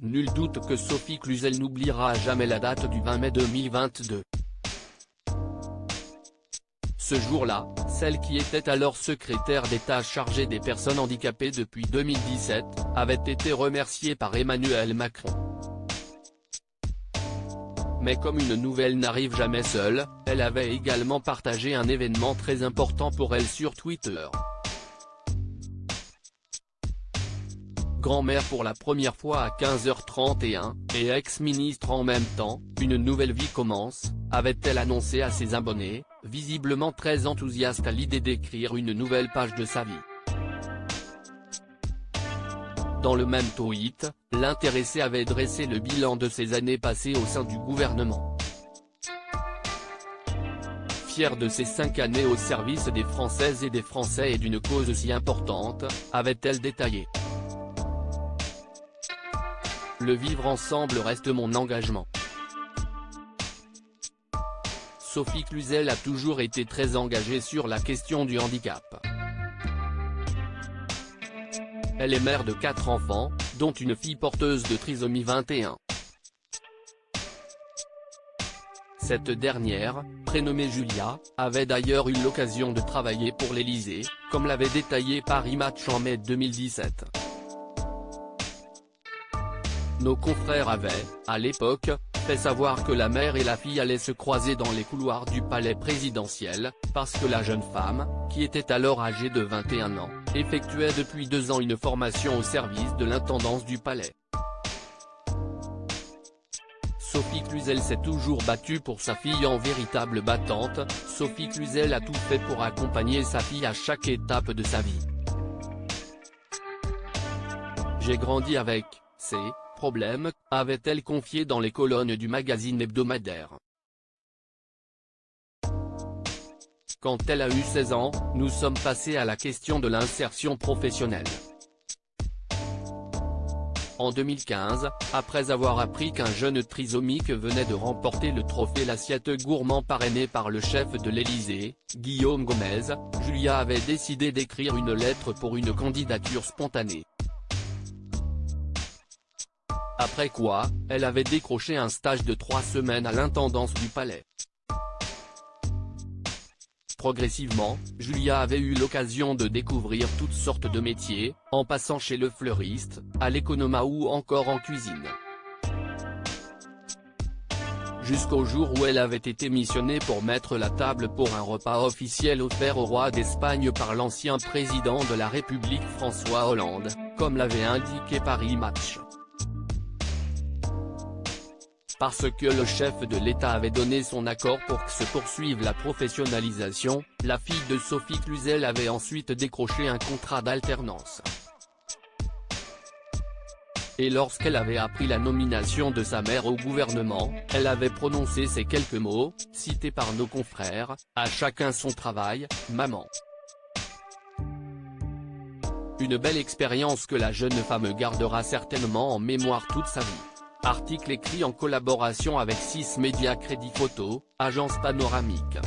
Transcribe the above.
nul doute que Sophie Cluzel n'oubliera jamais la date du 20 mai 2022. Ce jour-là, celle qui était alors secrétaire d'État chargée des personnes handicapées depuis 2017, avait été remerciée par Emmanuel Macron. Mais comme une nouvelle n'arrive jamais seule, elle avait également partagé un événement très important pour elle sur Twitter. Grand-mère pour la première fois à 15h31, et ex-ministre en même temps, une nouvelle vie commence, avait-elle annoncé à ses abonnés, visiblement très enthousiaste à l'idée d'écrire une nouvelle page de sa vie. Dans le même tweet, l'intéressée avait dressé le bilan de ses années passées au sein du gouvernement. Fière de ses 5 années au service des Françaises et des Français et d'une cause si importante, avait-elle détaillé. Le vivre ensemble reste mon engagement. Sophie Cluzel a toujours été très engagée sur la question du handicap. Elle est mère de 4 enfants, dont une fille porteuse de trisomie 21. Cette dernière, prénommée Julia, avait d'ailleurs eu l'occasion de travailler pour l'Élysée, comme l'avait détaillé Paris Match en mai 2017. Nos confrères avaient, à l'époque, fait savoir que la mère et la fille allaient se croiser dans les couloirs du palais présidentiel, parce que la jeune femme, qui était alors âgée de 21 ans, effectuait depuis 2 ans une formation au service de l'intendance du palais. Sophie Cluzel s'est toujours battue pour sa fille en véritable battante. Sophie Cluzel a tout fait pour accompagner sa fille à chaque étape de sa vie. J'ai grandi avec ces problèmes, avait-elle confié dans les colonnes du magazine hebdomadaire. Quand elle a eu 16 ans, nous sommes passés à la question de l'insertion professionnelle. En 2015, après avoir appris qu'un jeune trisomique venait de remporter le trophée L'Assiette Gourmand parrainé par le chef de l'Élysée, Guillaume Gomez, Julia avait décidé d'écrire une lettre pour une candidature spontanée. Après quoi, elle avait décroché un stage de 3 semaines à l'intendance du palais. Progressivement, Julia avait eu l'occasion de découvrir toutes sortes de métiers, en passant chez le fleuriste, à l'économat ou encore en cuisine. Jusqu'au jour où elle avait été missionnée pour mettre la table pour un repas officiel offert au roi d'Espagne par l'ancien président de la République François Hollande, comme l'avait indiqué Paris Match. Parce que le chef de l'État avait donné son accord pour que se poursuive la professionnalisation, la fille de Sophie Cluzel avait ensuite décroché un contrat d'alternance. Et lorsqu'elle avait appris la nomination de sa mère au gouvernement, elle avait prononcé ces quelques mots, cités par nos confrères, « À chacun son travail, maman ». Une belle expérience que la jeune femme gardera certainement en mémoire toute sa vie. Article écrit en collaboration avec 6 Médias Crédit Photo, agence panoramique.